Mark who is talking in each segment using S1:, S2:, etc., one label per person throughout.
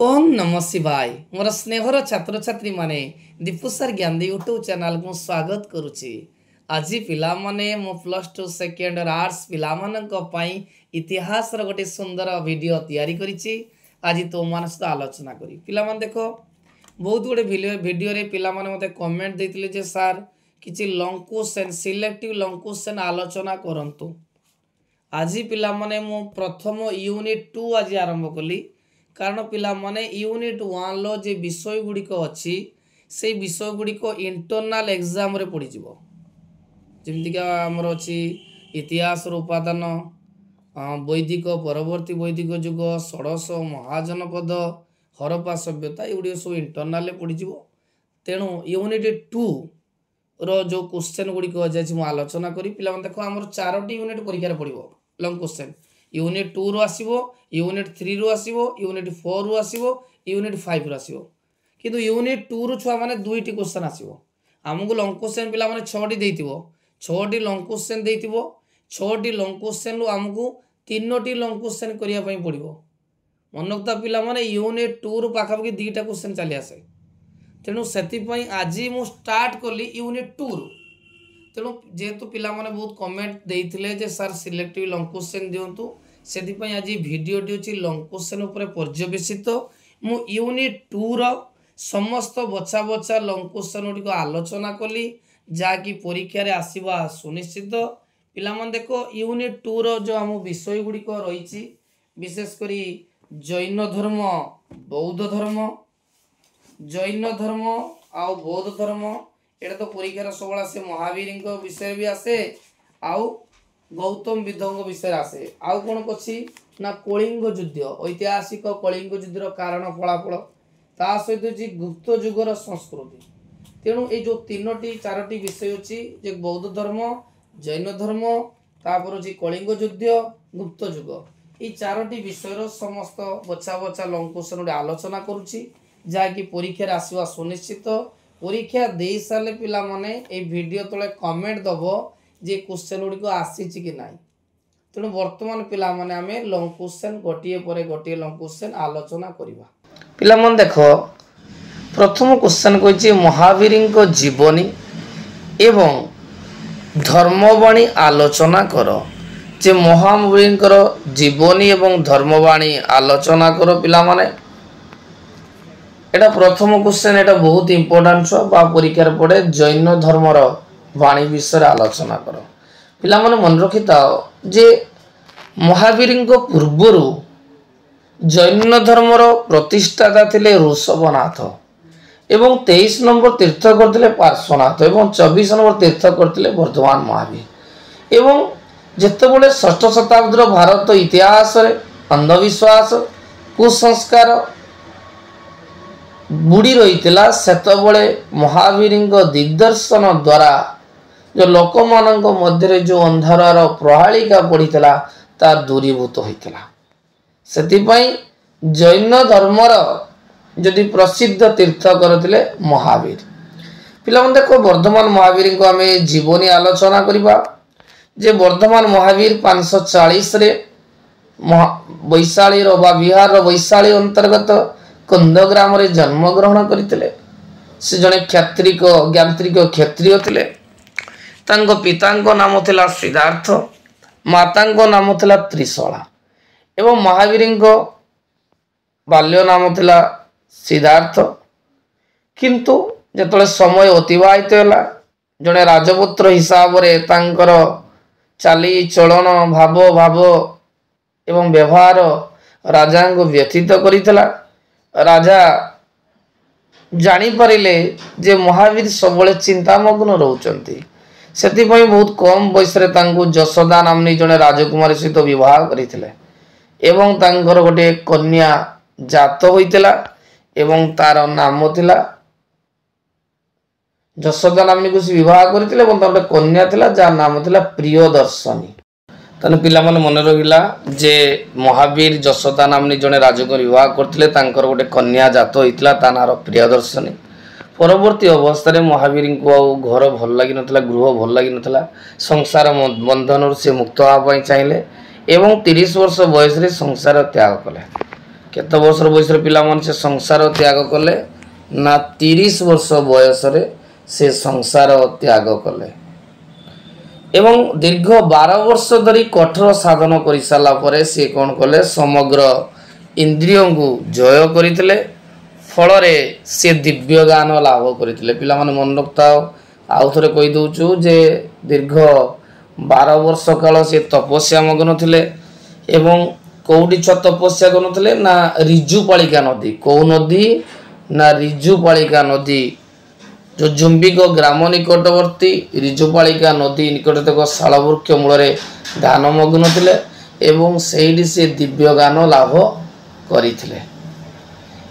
S1: ओम नमः शिवाय मोर स्नेहर छात्र छात्री माने दीपू सर ज्ञानी यूट्यूब चैनल को स्वागत करुछि। आज पिला माने मो +2 सेकेंड आर्ट्स पिला मानक पई इतिहास रो गोटे सुंदर वीडियो तैयारी करिछि। आज तो मानस आलोचना करी पिला मान देखो बहुत गुडे वीडियो रे पिला माने मते कमेंट देथिले जे सर किछि long question selective long question आलोचना करंतु। आज पिला माने मो प्रथम यूनिट 2 आज आरंभ कली कारण पिला माने यूनिट 1 लो जे विषय गुड़िक अच्छी से विषय गुड़िक इंटरनाल एग्जाम रे पड़ी जीवो जेमतिका हमर अछि इतिहास रो उपादान वैदिक परवर्ती वैदिक युग षोडश महाजनपद हरप्पा सभ्यता एगुड़ी सब इंटरनाल पड़ी जीवो। तेणु यूनिट 2 रो जो क्वेश्चन गुड़िक अछि मु आलोचना करी पिला मन देखो हमर 4टी यूनिट परीक्षा रे पड़िबो लॉन्ग क्वेश्चन यूनिट 2 रो आसीबो यूनिट 3 रो आसीबो यूनिट 4 रो आसीबो यूनिट 5 रो आसीबो किंतु यूनिट 2 रो छुआ माने 2टी क्वेश्चन आसीबो। हमकु लॉन्ग क्वेश्चन पिला माने 6टी देइतिबो 6टी लॉन्ग क्वेश्चन देइतिबो 6टी लॉन्ग क्वेश्चन रो हमकु 3टी लॉन्ग क्वेश्चन करिया पई पड़िबो। मनकता पिला माने यूनिट 2 रो पाखा पकी 2टा क्वेश्चन चली आसे। तेणु सेति पई आज मु स्टार्ट करली यूनिट 2 रो। तेणु जेहेतु पिला माने बहुत कमेंट देइथिले जे सर सिलेक्टिव लॉन्ग क्वेश्चन दियंतु से आज भिडियोटी अच्छी लॉन्ग क्वेश्चन उपर पर्यवेसित मु यूनिट 2 रो समस्त बछा बछा लॉन्ग क्वेश्चन गुड़िक आलोचना कली जहाँकि परीक्षा रे आसीबा सुनिश्चित। पिला मन देखो यूनिट 2 रो जो हम विषय गुड़िक रही विशेष करी जैन धर्म बौद्ध धर्म जैन धर्म आ बौद्ध धर्म एटा तो परीक्षा सब से महावीर विषय भी आसे आउ गौतम बुद्ध विषय आसे आउ कौन कछि ना कलिंग युद्ध ऐतिहासिक कलिंग युद्धर कारण फलाफल ता सहित जी गुप्त युगर संस्कृति। तेणु ये जो 3टी 4टी विषय अच्छी जे बौद्ध धर्म जैन धर्म तापर जी कलिंग युद्ध गुप्त युग ये 4टी विषय समस्त बछा बछा लॉन्ग क्वेश्चन आलोचना करुछि जहाँकि परीक्षा आसवा सुनिश्चित। परीक्षा दे सारे पिला माने ए वीडियो तले कमेंट दबो जे क्वेश्चन गुड़िक आसी कि ना। तेणु वर्तमान पिला माने आमे लॉन्ग क्वेश्चन गोटे पर गोटे लॉन्ग क्वेश्चन आलोचना करिबा। पिला मन देखो प्रथम क्वेश्चन कहिछि महावीर जीवनी एवं धर्मवाणी आलोचना करो। जे महावीर जीवनी एवं धर्मवाणी आलोचना करो पिला माने एटा प्रथम क्वेश्चन एटा बहुत इंपोर्टेंट बा परीक्षा पड़े जैन धर्मर वाणी विषय आलोचना करो। पिला माने मन रखिता जे महावीर पूर्वर जैन धर्मर प्रतिष्ठाता थिले ऋषभनाथ एवं 23 नंबर तीर्थ करथिले पार्श्वनाथ एवं 24 नंबर तीर्थ करथिले वर्धमान महावीर एवं जेतेबेले 6ठ शताब्दी भारत इतिहास रे अंधविश्वास कुसंस्कार बुड़ी रही सेतबले महावीर दिग्दर्शन द्वारा जो लोक मानक मध्य जो अंधारार प्रहालिका पड़ीला ता दूरीभूत होता से जैन धर्मर जदि प्रसिद्ध तीर्थ करथिले महावीर। पिला देखो वर्धमान महावीर को आम जीवनी आलोचना करवा जे वर्धमान महावीर 540 रे वैशाली बिहार वैशाली अंतर्गत कंदग्राम रे जन्म ग्रहण करथिले। से जने क्षत्रिक ज्ञात्रिक क्षत्रिय थिले। तांको पितांको नाम थिला सिद्धार्थ मातांको नाम थिला त्रिशला एवं महावीरंको बाल्य नाम थिला सिद्धार्थ। किंतु जेतले समय अतिबाहित होला जने राजपुत्र हिसाब रे तांकर चाली चलन भाव भाव एवं व्यवहार राजांको व्यतीत करितला। राजा जानी परिले जे महावीर सबले चिंतामग्न रहउचंती सेति पई बहुत कम बयस रे तांको जशोदा नामनी जने राजकुमारी सहित विवाह करिथिले एवं तांकर गोटे कन्या जात होइतिला एवं तार नाम थिला जशोदा नामनी को विवाह करिथिले एवं तार गोटे कन्या थिला जा नाम थिला प्रियदर्शनी। ताने पिला मन मन रहिला जे महावीर जशोदा नामनी जने राजकुमार विवाह करथिले तांकर गोटे कन्या जात होइतिला ता नार प्रियदर्शनी। परवर्ती अवस्था महावीर को घर भल लगी नथिला गृह भल लगी नथिला संसार बंधन से मुक्त होगा चाहिए एवं 30 वर्ष बयस रे संसार त्याग कले केते वर्ष बयस पिला मन से संसार त्याग कले ना 30 वर्ष बयस से संसार त्याग कले एवं दीर्घ 12 वर्ष धरी कठोर साधन कर सारा पर सी कौन कले समग्र इंद्रिय को जय करते फल से दिव्य ज्ञान लाभ करते पिला माने मन रखता आउ थे कहीदे जे दीर्घ 12 वर्ष काल से तपस्या मग्न थे एवं कौटी छ तपस्या करुले ना रिजुपालिका नदी कौ नदी ना रिजुपालिका नदी जो जुम्बिक ग्राम निकटवर्ती रिजुपालिका नदी निकट शालवृक्ष मूल ध्यान मग्न थे एवं से से दिव्य ज्ञान लाभ करते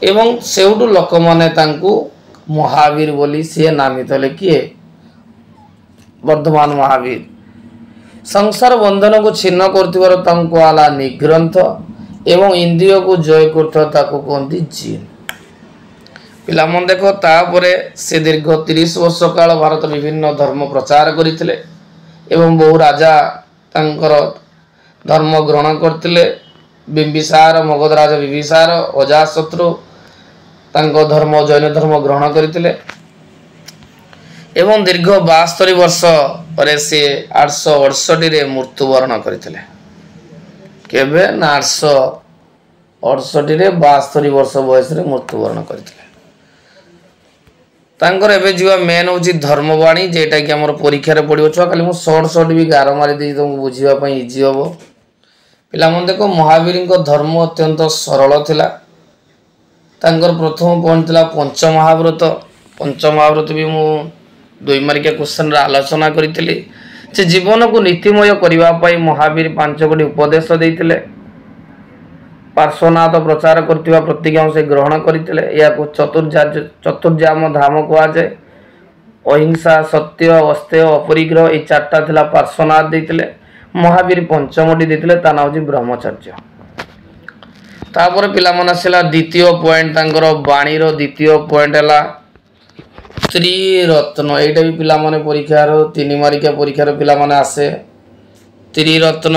S1: एवं सेउटू लोक माने तांकु महावीर बोली सी नामित ले किए वर्धमान महावीर संसार बंधन को छिन्न कर आला निग्रंथ एवं इंद्रिय को जय करता कहते जीन पिला मन देख तापर से दीर्घ 30 वर्ष काल भारत विभिन्न धर्म प्रचार करते एवं बहु राजा तांकर धर्म ग्रहण करते बिंबिसार मगधराज बिंबिसार अजाशत्रु तांको धर्म जैन धर्म ग्रहण करते एवं दीर्घ 72 वर्ष पर से 868 मृत्युवरण करते केबे ना 868 72 वर्ष बयस मृत्युवरण करते तांकर एबे जीवा मेन होची धर्मवाणी जेटा कि हमर परीक्षा रे पडियो छ खाली मु शॉर्ट भी गार मारी दे तुमको बुझिबा पई इजी होबो पिला मन देखो महावीर को धर्म अत्यंत सरल थिला तांकर प्रथम पॉइंट थिला पंचमहाव्रत भी मु 2 मार्किया क्वेश्चन रा आलोचना करितली जे जीवन को नीतिमय करबा पई महावीर 5 गोटी उपदेश देइतिले पार्श्वनाथ प्रचार करथिबा प्रतिज्ञा से ग्रहण करथिले या को चतुर्जाम धाम को जाए अहिंसा सत्य अस्तेय अपरिग्रह ए चारटा थिला पार्श्वनाथ देइतिले महावीर पंचमटी देइतिले ता नाउ जी ब्रह्मचर्य तापर पिला मन आसला द्वितीय पॉइंट तांकर वाणी रो द्वितीय पॉइंट हला त्रिरत्न एटा भी पिला माने परीक्षा रो 3 मार्किया परीक्षा रो पिला माने आसे त्रिरत्न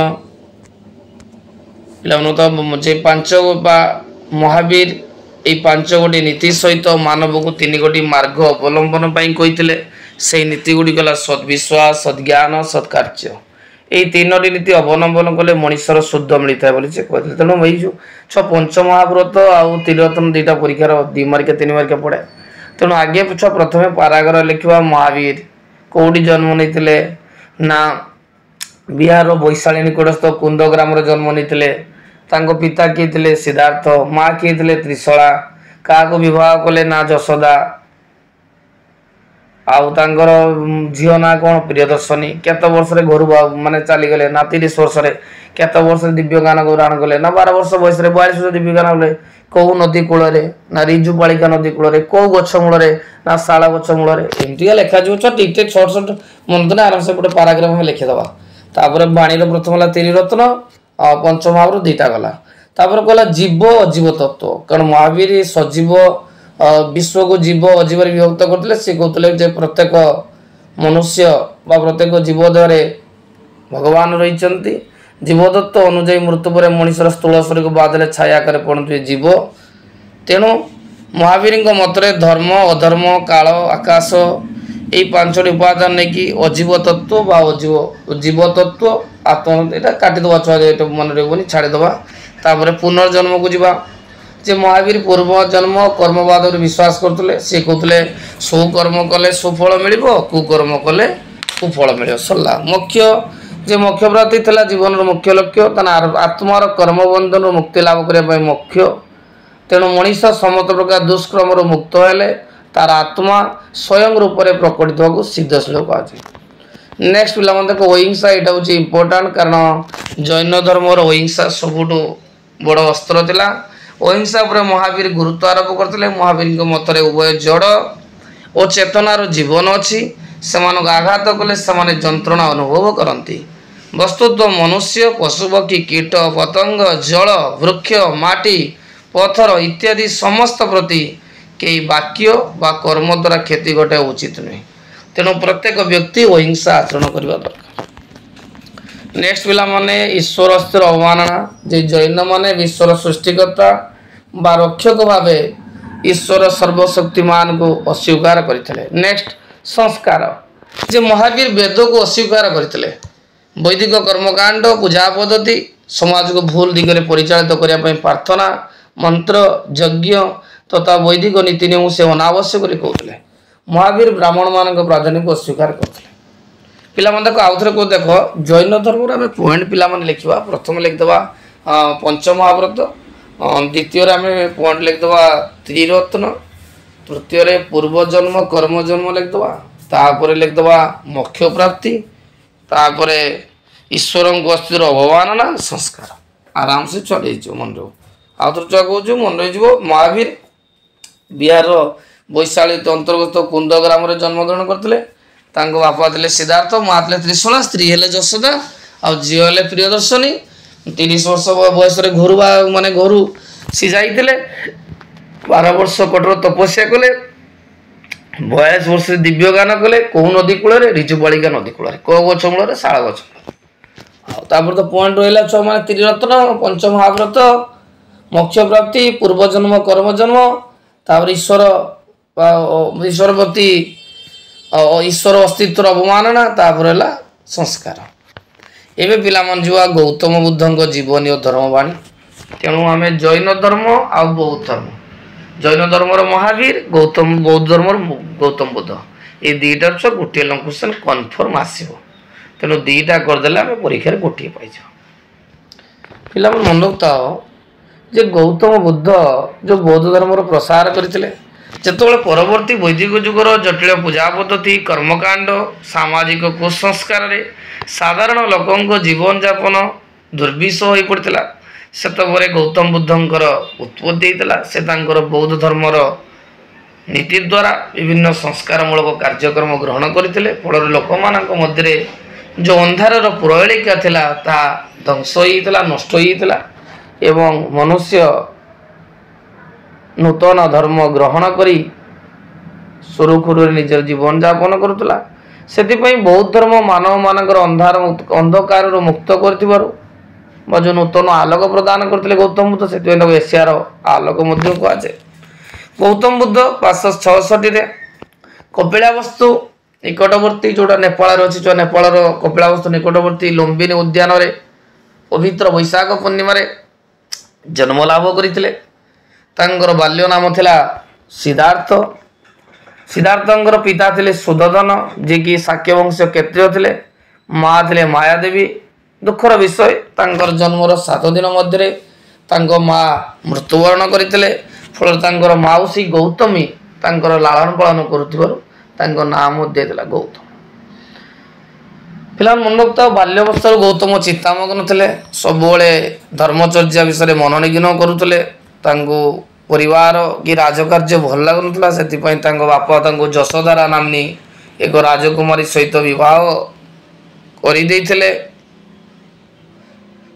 S1: पिला मन तो जे 5 बा महावीर ए 5 गोटी नीति सहित मानव को 3 गोटी मार्ग अवलंबन पई कहितले से नीति गुडी गला सद्विश्वास सद्ज्ञान सत्कार्य ए 3टी नीति अवलंबन कले मनुष्यर शुद्ध मिलता है बोली से कहते तेणु यही जो पंचमहाव्रत आउ त्रिरत्न 2टा परीक्षार 2 मार्किया 3 मार्किया पड़े तेणु आगे पछ प्रथमे पारागर लिखा महावीर कौटी जन्म नहीं ना बिहार वैशाली निकटस्थ कुंद ग्राम जन्म नहीं पिता किए थे सिद्धार्थ माँ किए थे त्रिशला क्या विवाह कले ना जशोदा आउ तांकर झील ना कौन प्रियदर्शनी केते वर्ष घर माने चली गले ना 30 वर्ष केते वर्ष दिव्य गान ग्रहण कले ना 12 वर्ष बयस 42 वर्ष दिव्य गान कले कौ नदी कूल ना रिजुपालिका नदी कूल कौ गछ मूल ना शाला गछ मूल एमती लेखा जो ठीक ठीक सर्ट सर्ट मन तो आराम से गोटे पाराग्राफ में लिखिदबा तापर वाणी प्रथम है त्रिरत्न पंचमहाव्रत 2टा गला तापर कहला जीव अजीव तत्व कारण महावीर सजीव विश्व को जीव अजीव विभक्त करते सी कहते प्रत्येक मनुष्य बा प्रत्येक जीव देहरे भगवान रही जीवदत्त अनुजाई मृत्यु पर मनुष्यर स्थूल शरीर को बादले छाया करे पड़ते जीव तेणु महावीर मतरे धर्म अधर्म काल आकाश यही 5टी उपादान नहीं कि अजीव तत्व बा अजीव जीव तत्व आत्म यहाँ काटिदबा छुआ मन रही छाड़ीदबा तापर पुनर्जन्म को जीवा जे महावीर पूर्व जन्म कर्मवाद विश्वास करते सी कहते सुकर्म कले सुफल मिल कुकर्म कले कुफल मिल सरला मुख्य जे मोक्ष प्राप्ति था जीवन मुख्य लक्ष्य आत्मार कर्मबंधन मुक्ति लाभ करने मुख्य तेणु मनीष समस्त प्रकार दुष्कर्म मुक्त हेले तार आत्मा स्वयं रूप से प्रकटित होगा सिद्धशील कहुए नेक्स्ट पिला देख अहिंसा यहाँ हूँ इम्पोर्टाट कारण जैन धर्म अहिंसा सबुठ बड़ अस्त्र थिला अहिंसा पर महावीर गुरुत्व आरोप करते महावीर मतरे उभय जड़ और चेतनार जीवन अच्छी से आघात कले से जंत्रणा अनुभव करती वस्तुतः मनुष्य पशुपक्षी कीट पतंग जल वृक्ष माटी पत्थर इत्यादि समस्त प्रति कई वाक्य बा कर्म द्वारा क्षति घटाया उचित नुहे तेणु प्रत्येक व्यक्ति अहिंसा आचरण करने दरकार नेक्स्ट पिला माने ईश्वर अस्थिर अवमानना जे जैन माने विश्वर सृष्टिकर्ता बा रक्षक भाव ईश्वर सर्वशक्तिमान को अस्वीकार करते। नेक्स्ट संस्कार जे महावीर वेद को अस्वीकार करते। वैदिक कर्मकांड पूजा पद्धति समाज को भूल दिगरे परिचालित करने प्रार्थना मंत्र यज्ञ तथा वैदिक नीति नियम से अनावश्यक कहते। महावीर ब्राह्मण मान प्राधान्य को अस्वीकार करते। पिला आउ थे को देख जैन धर्म आम पॉइंट पिला लिखा प्रथम लिखिदेवा पंचमहाव्रत द्वितीय आम पॉइंट लिखिदेवा त्रिरत्न तृतीय पूर्वजन्म कर्मजन्म लिखिदेवा तापर लिखिदेवा मोक्ष प्राप्ति तापर ईश्वर को अस्थिर अवमानना संस्कार आराम से चल मन रो आउ थे छुआ कहूँ मन रही महावीर बिहार वैशाली अंतर्गत कुंद ग्राम जन्मग्रहण करते। बापा थे सिद्धार्थ माँ थे त्रिशूला स्त्री हेले जशोदा आ झील हेले प्रियदर्शनी 30 वर्ष बयस घर माने घर सी जाते 12 वर्ष कठोर तपस्या कले 42 वर्ष दिव्य गान कले कौ नदी कूल रिजुबाड़िका नदी कूल कौ गछ मूल शाल गछ आपर तो पॉइंट रहा छुआ मैंने त्रिरत्न पंचमहाव्रत मोक्ष प्राप्ति पूर्वजन्म कर्मजन्म तापर ईश्वर ईश्वर प्रति ईश्वर अस्तित्व अवमानना तापर है संस्कार। एवं पिला जुआ गौतम बुद्ध जीवनी और धर्मवाणी तेणु आम जैन धर्म आ बौद्ध धर्म जैन धर्म महावीर गौतम बौद्ध धर्म गौतम बुद्ध ये दुईटार छुआ गोटे लंग क्वेश्चन कन्फर्म आसो तेणु दुईटा करदे आम परीक्षा गोटे पाइज पिला मन रखता जे गौतम बुद्ध जो बौद्ध धर्म प्रसार करते जिते परवर्ती वैदिक जुगर जटिल पूजा पद्धति कर्मकांड सामाजिक कुसंस्कार साधारण लोकों जीवन यापन दुर्विष हो पड़ता से गौतम बुद्धंकर उत्पत्ति होता से बौद्ध धर्मर नीति द्वारा विभिन्न संस्कारमूलक कार्यक्रम ग्रहण करते फल लोक मध्य जो अंधार प्रहेलिका था ध्वंस होता नष्ट होता एवं मनुष्य नूतन धर्म ग्रहण करी सुरुखुरु निजर जीवन यापन करुला से बौद्ध धर्म मानव मानकर अंधकार मुक्त कर जो नूतन आलोक प्रदान करते गौतम बुद्ध से एशियार आलोक कहुए। गौतम बुद्ध 566 कपिलावस्तु निकटवर्ती जोटा नेपाल अच्छी जो नेपाल कपिलावस्तु निकटवर्ती लुम्बिनी उद्यान पवित्र वैशाख पूर्णिम जन्म लाभ करते। बाल्य नाम थिला सिद्धार्थ सिद्धार्थंकर पिता थे सुदर्शन जी कि शाक्य वंश क्षत्रिय थे माँ थे मायादेवी दुखर विषय तांकर जन्मर 7 दिन मध्य माँ मृत्युवरण करते फल माउसी गौतमी तांकर लालन पालन करुथिबारु नाम देला गौतम। पिला मन रखता बाल्यवस्था गौतम चिंतामग्न थे सब धर्मचर्या विषय मनोनिग्न करुले परिवार कि राजकार्य भल लगुला से बापा जशोदारा नामनी एक राजकुमारी सहित विवाह करदे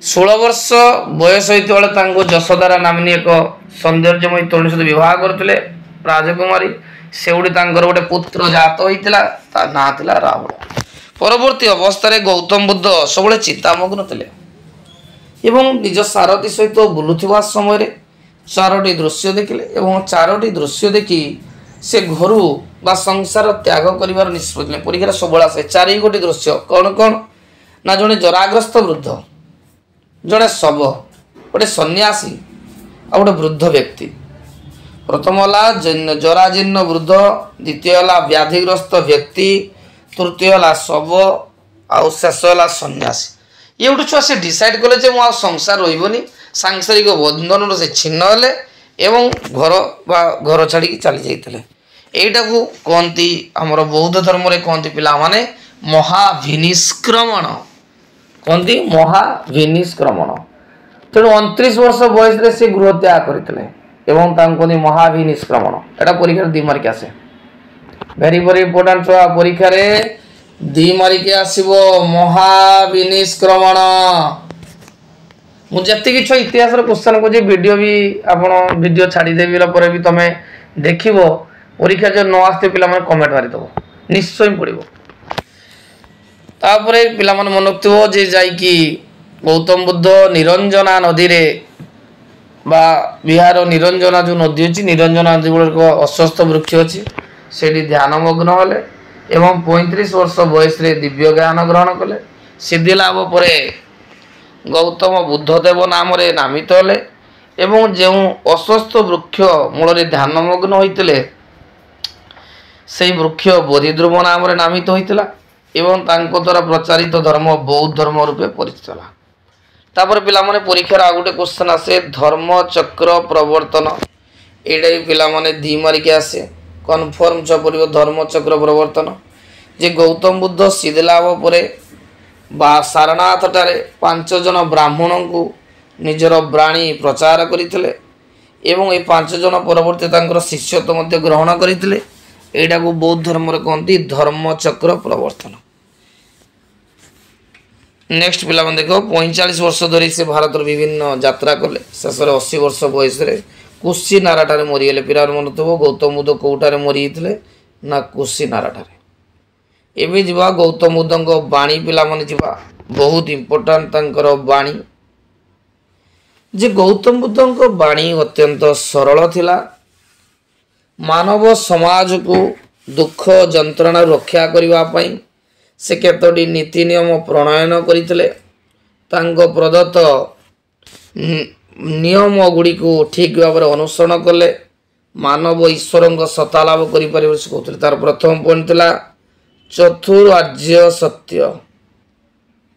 S1: 16 वर्ष बयस होते जशोदारा नामनी एक सौंदर्यमयी तरुणी सहित विवाह करते राजकुमारी से गोटे पुत्र जात होता ना था रावण। परवर्ती अवस्था गौतम बुद्ध सब चिंतामग्न थे निज सारथी सहित बुलुवा समय 4टी दृश्य देखिले एवं 4टी दृश्य देखी से घर बा संसार त्याग कर निष्पत्ति परीक्षा सब आसे 4 गोटी दृश्य कौन कौन ना जड़े जराग्रस्त वृद्ध जड़े शव गोटे सन्यासी आ गोटे वृद्ध व्यक्ति प्रथम है जराजीर्ण वृद्ध द्वितीय है व्याधिग्रस्त व्यक्ति तृतीय है शव आउ शेष है सन्यासी ये गोटे छुआ से डिसाइड कले मो संसार रही सांसारिक बंधन से छिन्न हेले एवं घर छाड़ी चली जाते यहीटा को कहती आमर बौद्ध धर्म कहती पिला माने महाभिनिष्क्रमण कहती महाभिनिष्क्रमण तेणु 29 वर्ष बयस से गृह त्याग करते कहते महाभिनिष्क्रमण एटा परीक्षा 2 मार्क आसे वेरी वेरी इंपोर्टेंट छुआ परीक्षा 2 मार्क आसो महाभिनिष्क्रमण। मुझे छुआ इतिहास क्वेश्चन को वीडियो भी आप वीडियो छाड़देवी पर भी तुम देख परीक्षा जो न आसते पिला कमेंट मारिदेव निश्चय पड़ो। तापर पिला मन रखिथो जे जाइकी गौतम बुद्ध निरंजना नदी रे बा बिहार निरंजना जो नदी अच्छी निरंजना नदी गुड़क अश्वस्थ वृक्ष अच्छी से ध्यानमग्न हेले एवं 35 वर्ष बयस दिव्य ज्ञान ग्रहण कले सिद्धि लाभ पर गौतम बुद्धदेव नाम नामित हेले एवं जो अश्वस्थ वृक्ष मूल ध्यानमग्न होते से वृक्ष बोधिध्रुव नाम नामित होता एवं द्वारा प्रचारित धर्म बौद्ध धर्म रूपे परिचित है। तापर पिला माने परीक्षार आ गोटे क्वेश्चन आसे धर्म चक्र प्रवर्तन एटा भी पिला माने 2 मार्क आसे कन्फर्म छ पड़िबो धर्म चक्र प्रवर्तन जे गौतम बुद्ध सिद्धि लाभ परे बा सारनाथ ठारे 5 जन ब्राह्मण को निजर बाणी प्रचार करथिले एवं ए 5 जन परवर्ती तांकर शिष्यत्व मध्ये ग्रहण करथिले एटा को बौद्ध धर्म रे कहंती धर्म चक्र प्रवर्तन। नेक्स्ट पिला देखो 45 वर्ष धरी से भारत विभिन्न यात्रा कले शेष 80 वर्ष बयस कुशी नाराटारे मरीगले पिला मन थो गौतम बुद्ध कौटारे मरीले ना कुशी नाराटारे एवं जीवा गौतम बुद्ध बाणी पिला मन जीवा बहुत इंपोर्टेंट तांकर बाणी जे गौतम बुद्ध बाणी अत्यंत सरल थिला मानव समाज को दुख जंत्रणा रक्षा करबा पई से केतोटी नीति नियम प्रणयन करथिले तांको प्रदत्त नियम गुड़ी को ठीक भाव में अनुसरण कले मानव ईश्वर सत्ता लाभ कर कहते तार प्रथम पॉइंट थिला चतुरार्य सत्य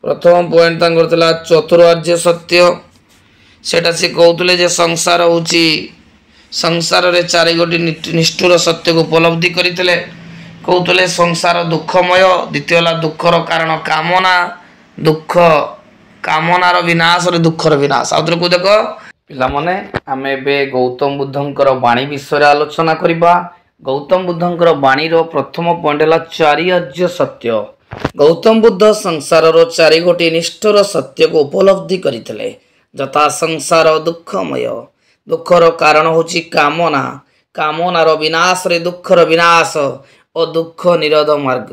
S1: प्रथम पॉइंट तांकर चतुरार्य सत्य सेटा से कहते जे संसार होची संसार रे 4 गोटी निष्ठुर सत्य को उपलब्धि करथिले कहते संसार दुखमय द्वितीय दुखर कारण कामना दुख कामनार विनाश रे दुखर विनाश आउथरे को देख पिला माने आमे बे गौतम बुद्धंकर बाणी विषय आलोचना करिबा। गौतम बुद्धंकर बाणी रो प्रथम पॉइंट हला चारिर्य सत्य गौतम बुद्ध संसार रो 4 गोटी निष्ठुर सत्य को उपलब्धि करथिले जथा संसार दुखमय दुखर कारण होची कामना कामनार विनाश रे दुखर विनाश और दुख निरोध मार्ग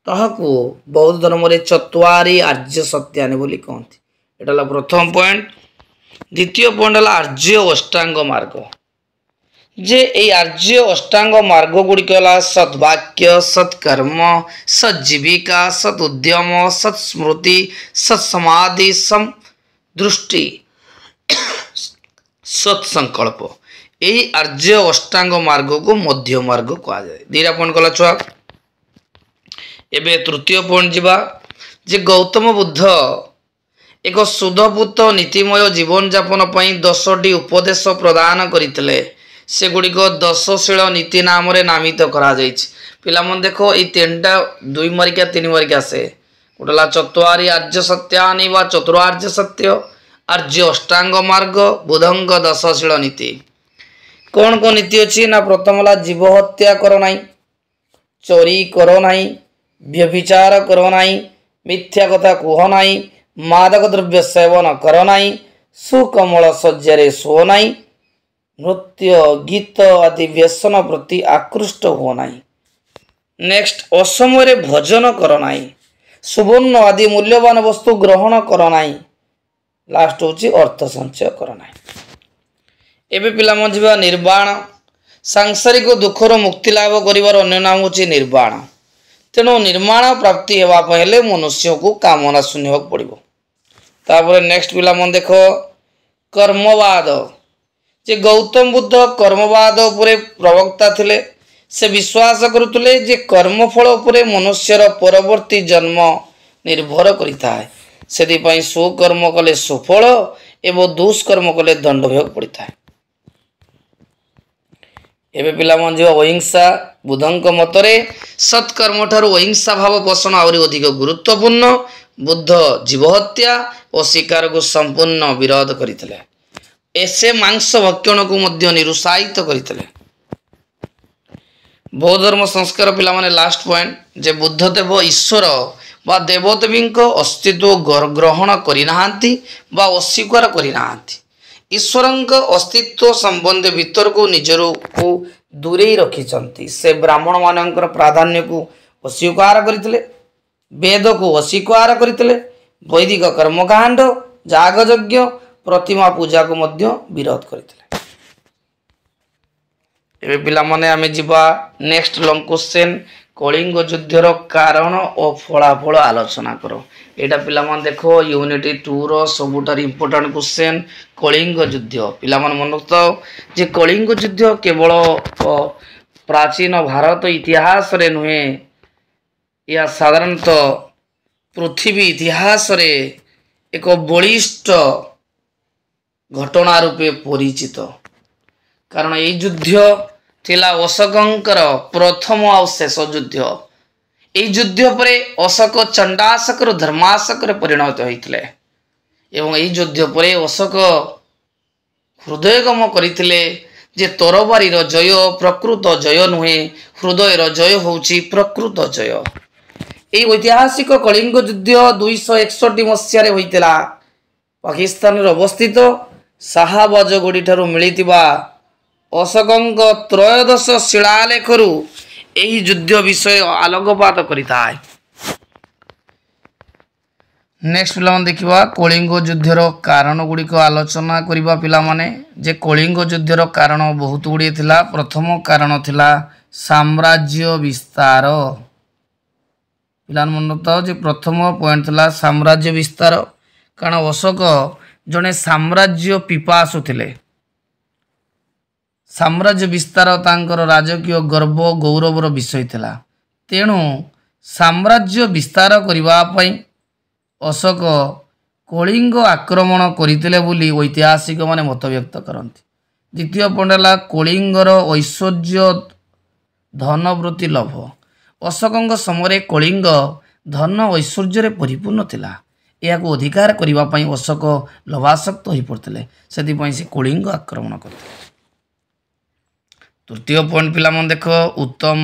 S1: ताहाकू बौद्ध धर्म रे चत्वारी आर्य सत्यानि बोली कहती एटा प्रथम पॉइंट। द्वितीय पॉइंट है आर्य अष्टांग मार्ग जे ए आर्य अष्टांग मार्ग गुड़िक सद्वाक्य सत्कर्म सज्जीविका सत् उद्यम सत्स्मृति सत्समाधि सम दृष्टि सत्संकल्प यही आर्य अष्टांग मार्ग को मध्य मार्ग कहा जाए। 2 पॉइंट कला छुआ एबे तृतीय पॉइंट जीवा जे गौतम बुद्ध एक शुद्धपूत नीतिमय जीवन यापन पई 10टी उपदेश प्रदान करथिले से गुड़िक 10शील नीति नाम रे नामित करा जाइछ। पिला मन देखो ए 3टा 2 मार्किया 3 मार्किया से गोटला चत्वारी आर्य सत्यानि वा चतुरार्य सत्य आर्य अष्टांग मार्ग बुधंग 10शील नीति कौन कौन नीति अच्छी ना प्रथम है जीव हत्या करो नाई चोरी करो नाई व्यभिचार करो नाई मिथ्या कथा कह नाई मादक द्रव्य सेवन करो नाई सुकमल शय्यारे शो नाई नृत्य गीत आदि व्यसन प्रति आकृष्ट हो नाई। नेक्स्ट असमय भजन करो नाई सुवर्ण आदि मूल्यवान वस्तु ग्रहण करो नाई लास्ट होची अर्थ संचय करो नाई। एबे पिला मन जीवा निर्वाण सांसारिक दुखर मुक्ति लाभ करिवार अन्य नाम होची निर्वाण तेणु निर्माण प्राप्ति हेबा पहले मनुष्य को कामना शून्य होक पड़िबो। तापर नेक्स्ट पिला मन देखो कर्मवाद जे गौतम बुद्ध कर्मवाद उपरे प्रवक्ता थिले से विश्वास करुतले जे कर्मफल उपरे मनुष्यर परवर्ती जन्म निर्भर करिता है सेति पई सुकर्म कले सुफल एवं दुष्कर्म कले दंड भोग पड़ता है। एबे पिला मन जो अहिंसा बुद्धंक मतरे सत्कर्म ठारू अहिंसा भाव पोषण आहुरी अधिक गुरुत्वपूर्ण बुद्ध जीवहत्या और शिकार को संपूर्ण विरोध करथिले ऐसे मांस भक्षण को मध्य निरुत्साहित करथिले। बौद्ध धर्म संस्कार पिला माने लास्ट पॉइंट जे बुद्धदेव ईश्वर बा देवदेवी अस्तित्व ग्रहण करिनाहांती बा अस्वीकार करिनाहांती ईश्वर अस्तित्व संबंध भीतर को निजर को दूरे रखिंट से ब्राह्मण मान प्राधान्य को अस्वीकार करते वेद को अस्वीकार करते वैदिक कर्मकांड यागयज्ञ प्रतिमा पूजा को मध्य विरोध करथिले। एबे पिला माने आमे जिबा नेक्स्ट लॉन्ग क्वेश्चन कलिंग युद्धर कारण और फलाफल आलोचना करो। एटा पिला मान देखो यूनिटी 2 रो सबुटार इंपोर्टेंट क्वेश्चन कलिंग युद्ध। पिला मान मन रखतो जे कलिंग युद्ध केवल प्राचीन भारत इतिहास रे नुहे या साधारणतः पृथ्वी इतिहास रे एक बलिष्ठ घटना रूपे परिचित। कारण ये युद्ध थिला अशोकंकर प्रथम और शेष युद्ध। ये युद्ध पर अशोक चंडाशक धर्माशक परिणत होते एवं ये युद्ध पर अशोक हृदयगम करथिले जे तरबारी जय प्रकृत जय नुहे हृदय जय होउची प्रकृत जय। ये ऐतिहासिक कलिंग युद्ध 261 मसीह होइतिला पाकिस्तान अवस्थित शाहबाजगुड़ी ठारू मिलितिबा अशोकंक त्रयोदश शिलालेखरू यही युद्ध विषय आलोकपात करिताय। नेक्स्ट पिला देखिबा कलिंग युद्धर कारण गुड़िक आलोचना करिबा पिला माने जे कलिंग युद्धर कारण बहुत गुड़ी थिला। प्रथम कारण थिला साम्राज्य विस्तार। पिला मन तो जे प्रथम पॉइंट थिला साम्राज्य विस्तार। कारण अशोक जने साम्राज्य पिपासु थिले। साम्राज्य विस्तार तांकर राजकीय गर्व गौरवर विषय थिला। तेणु साम्राज्य विस्तार करिबा पई अशोक कलिंग आक्रमण करथिले बोली ऐतिहासिक माने मत व्यक्त करନ୍ତି। द्वितीय पॉइंट है कलिंगर ऐश्वर्य धनवृत्ति लोभ। अशोकंक समय कलिंग धन ऐश्वर्य परिपूर्ण थिला। यह अधिकार करिबा पई अशोक लोभासक्त हो पड़ते से कलिंग आक्रमण करते। तृतीय पॉइंट पिला मन देख उत्तम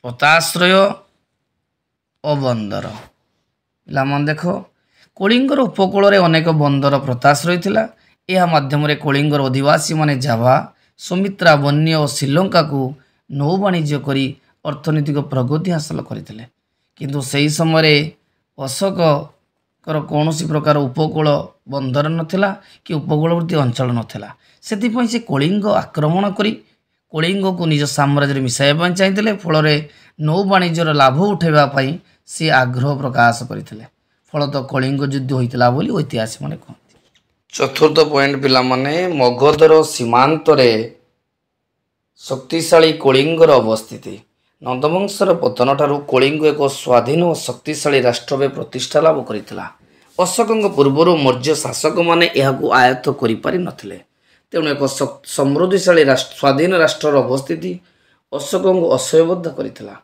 S1: पताश्रय और बंदर। पिला मन देख कलिंगर उपकूल रे अनेक बंदर प्रताश्रय थिला। यह माध्यम रे कलिंगर अधिवासी माने जाभा सुमित्रा वन्य और श्रीलंका को नौ वाणिज्य करी अर्थनैतिक प्रगति हासिल करथिले। किंतु सही समय अशोक कौन प्रकार उपकूल बंदर नथिला कि उपकूलवर्ती अंचल नथिला। सेतिपई से कलिंग आक्रमण करी कलिंग को निज साम्राज्य मिसाइबा चाहिए। फल नौ वाणिज्यर लाभ उठाइवाई सी आग्रह प्रकाश करते। फलत कलिंग युद्ध होता बोली ऐतिहासिक मैंने कहते। चतुर्थ पॉइंट पिला माने मगधर सीमांत रे शक्तिशाली कलिंगर अवस्थिति। नंदवंशर पतन ठारू कलिंग एक स्वाधीन और शक्तिशाली राष्ट्र में प्रतिष्ठा लाभ करथिला। अशोकंक पूर्वर मौर्य शासक माने यहाकू आयत्त करि पारि नथिले। तेणु एक समृद्धिशाली स्वाधीन राष्ट्र अवस्थिति अशोकंक असह्यबद्ध करथिला।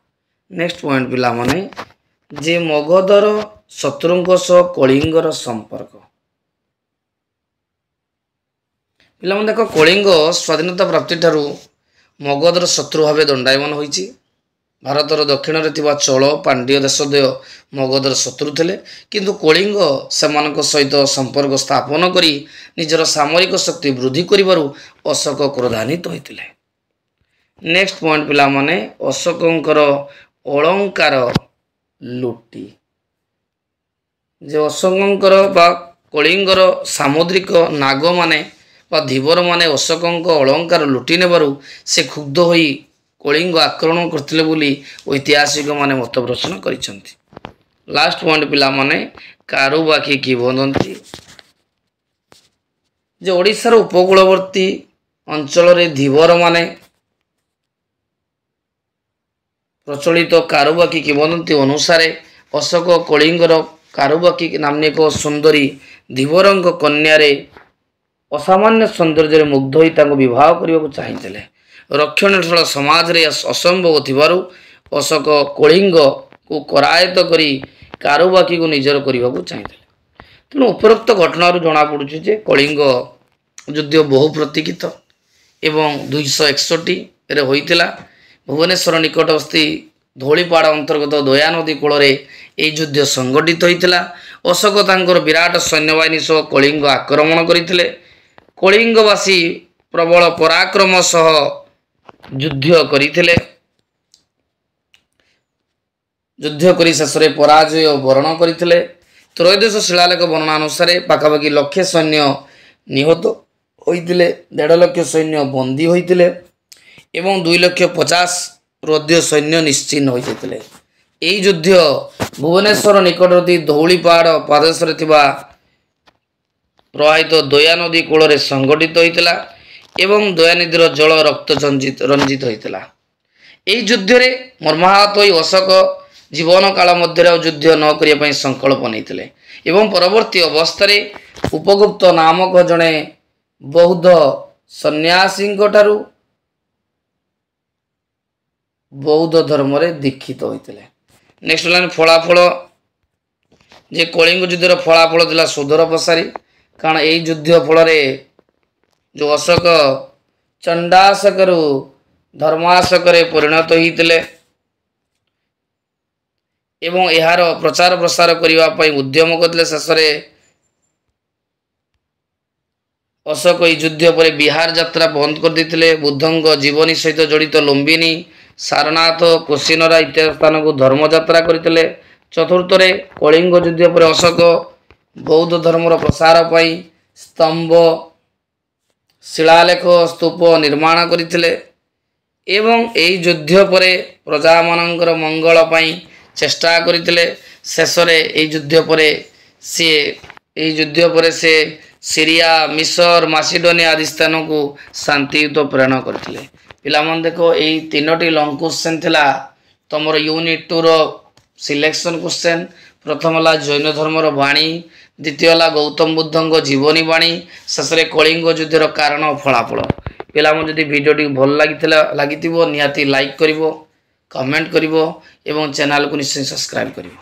S1: नेक्स्ट पॉइंट पिला माने जे मगधर शत्रुंक सह कलिंगर संपर्क। पिला माने देखो कलिंग स्वाधीनता प्राप्ति ठारू मगधर शत्रु भाव दंडायमान होइछि। भारतर दक्षिण रे थिबा चोल पांड्य देशद्वय मगधर शत्रु थिले। किंतु कलिंग सेमानक सहित संपर्क स्थापन करी निजर सामरिक शक्ति वृद्धि करिबारु अशोक क्रोधान्वित होइतिले। नेक्स्ट पॉइंट पिला माने अशोकंकर अलंकार लुटी। जे अशोकंकर बा कलिंगर सामुद्रिक नाग माने बा धीवर माने अशोकंक अलंकार लुटी नेबारु से क्षुब्ध होई कलिंग आक्रमण करथिले बोली ऐतिहासिक माने मत प्रश्न करिसंती। लास्ट पॉइंट पिला माने कारुबाकी की बोलती जे ओडिशार उपकूलवर्ती अंचल रे धीवर माने प्रचलित कारुबाकी किंवदंती अनुसार अशोक कलिंगर कारुबाकी नामनी एक सुंदरी धीवरंग कन्या असामान्य सौंदर्य मुग्ध होई तांको विवाह करने को चाहिए। रक्षणशील समाज रे असंभव थिबारु अशोक कलिंग को करायत करी कारुबाकी को निजर करने को चाहिए। तेणु उपरोक्त घटनारू जना पड़ुछि जे कलिंग युद्ध बहु प्रतीक्षित एवं 261 रे होइतिला। भुवनेश्वर निकटस्थी धौलीपाड़ अंतर्गत दया नदी कूल युद्ध संगठित होइतिला। अशोक तांकर विराट सैन्यबाहिनी सह कलिंग आक्रमण करथिले। कलिंगवासी प्रबल पराक्रम सह युद्ध करथिले। युद्ध करी शेष पराजय वरण करथिले ତ୍ରୟୋଦଶ ଶିଳାଲେଖ ବର୍ଣ୍ଣନା ଅନୁସାରେ ପାଖାପାଖି ଲକ୍ଷେ ସୈନ୍ୟ ନିହତ ହୋଇଥିଲେ, 1.5 ଲକ୍ଷ ସୈନ୍ୟ ବନ୍ଦୀ ହୋଇଥିଲେ ଏବଂ 2,50,000 ମଧ୍ୟ ସୈନ୍ୟ ନିଶ୍ଚିହ୍ନ ହୋଇଯାଇଥିଲେ। ଏହି ଯୁଦ୍ଧ ଭୁବନେଶ୍ୱର ନିକଟବର୍ତ୍ତୀ ଧଉଳି ପାହାଡ଼ ପାଦଦେଶରେ ଥିବା ପ୍ରବାହିତ ଦୟା ନଦୀ କୂଳରେ ସଂଗଠିତ ହୋଇଥିଲା ଏବଂ ଦୟା ନଦୀର ଜଳ ରକ୍ତ ରଞ୍ଜିତ ହୋଇଥିଲା। ଏହି ଯୁଦ୍ଧରେ ମର୍ମାହତ ହୋଇ ଅଶୋକ ଜୀବନ କାଳ ମଧ୍ୟରେ ଆଉ ଯୁଦ୍ଧ ନ କରିବା ପାଇଁ ସଂକଳ୍ପ ନେଇଥିଲେ ଏବଂ ପରବର୍ତ୍ତୀ ଅବସ୍ଥାରେ ଉପଗୁପ୍ତ ନାମକ ଜଣେ ବୌଦ୍ଧ ସନ୍ନ୍ୟାସୀଙ୍କ ଠାରୁ ବୌଦ୍ଧ ଧର୍ମରେ ଦୀକ୍ଷିତ ହୋଇଥିଲେ। ନେକ୍ସଟ ଲାଇନ୍ ଫଳାଫଳ ଯେ କଳିଙ୍ଗ ଯୁଦ୍ଧର ଫଳାଫଳ ଥିଲା ସୁଦୂର ପ୍ରସାରୀ, କାରଣ ଏହି ଯୁଦ୍ଧ ଫଳରେ ଯେଉଁ ଅଶୋକ ଚଣ୍ଡାଶୋକରୁ ଧର୍ମାଶୋକରେ ପରିଣତ ହୋଇଥିଲେ ଏବଂ ଏହାର ପ୍ରଚାର ପ୍ରସାର କରିବା ପାଇଁ ଉଦ୍ୟମ କରିଥିଲେ। ଶେଷରେ ଅଶୋକ ଏହି ଯୁଦ୍ଧ ପରେ ବିହାର ଯାତ୍ରା ବନ୍ଦ କରିଦେଇଥିଲେ। ବୁଦ୍ଧଙ୍କ ଜୀବନୀ ସହିତ ଜଡ଼ିତ ଲୁମ୍ବିନୀ, ସାରନାଥ, କୁଶିନରା ଇତ୍ୟାଦି ସ୍ଥାନକୁ ଧର୍ମଯାତ୍ରା କରିଥିଲେ। ଚତୁର୍ଥରେ କଳିଙ୍ଗ ଯୁଦ୍ଧ ପରେ ଅଶୋକ ବୌଦ୍ଧ ଧର୍ମର ପ୍ରସାର ପାଇଁ ସ୍ତମ୍ଭ, ଶିଳାଲେଖ, ସ୍ତୂପ ନିର୍ମାଣ କରିଥିଲେ ଏବଂ ଏହି ଯୁଦ୍ଧ ପରେ ପ୍ରଜାମାନଙ୍କର ମଙ୍ଗଳ ପାଇଁ ଚେଷ୍ଟା କରିଥିଲେ। ଶେଷରେ ଏହି ଯୁଦ୍ଧ ପରେ ସେ ସିରିଆ, ମିଶର, ମାସିଡୋନିଆ ଆଦି ସ୍ଥାନକୁ ଶାନ୍ତିୟୁତ ପ୍ରେରଣ କରିଥିଲେ। ପିଲାମାନେ ଦେଖ, ଏହି 3ଟି ଲଙ୍ଗ କ୍ୱେଶ୍ଚନ୍ ଥିଲା ତମର ୟୁନିଟ୍ 2ର ସିଲେକ୍ସନ୍ କ୍ୱେଶ୍ଚନ୍। ପ୍ରଥମ ହେଲା ଜୈନ ଧର୍ମର ବାଣୀ, ଦ୍ୱିତୀୟ ହେଲା ଗୌତମ ବୁଦ୍ଧଙ୍କ ଜୀବନୀ ବାଣୀ, ଶେଷରେ କଳିଙ୍ଗ ଯୁଦ୍ଧର କାରଣ ଓ ଫଳାଫଳ। ପିଲାମାନେ ଯଦି ଭିଡ଼ିଓଟି ଭଲ ଲାଗିଥିବ ନିହାତି ଲାଇକ୍ କରିବ, କମେଣ୍ଟ କରିବ ଏବଂ ଚ୍ୟାନେଲକୁ ନିଶ୍ଚୟ ସବସ୍କ୍ରାଇବ୍ କରିବ।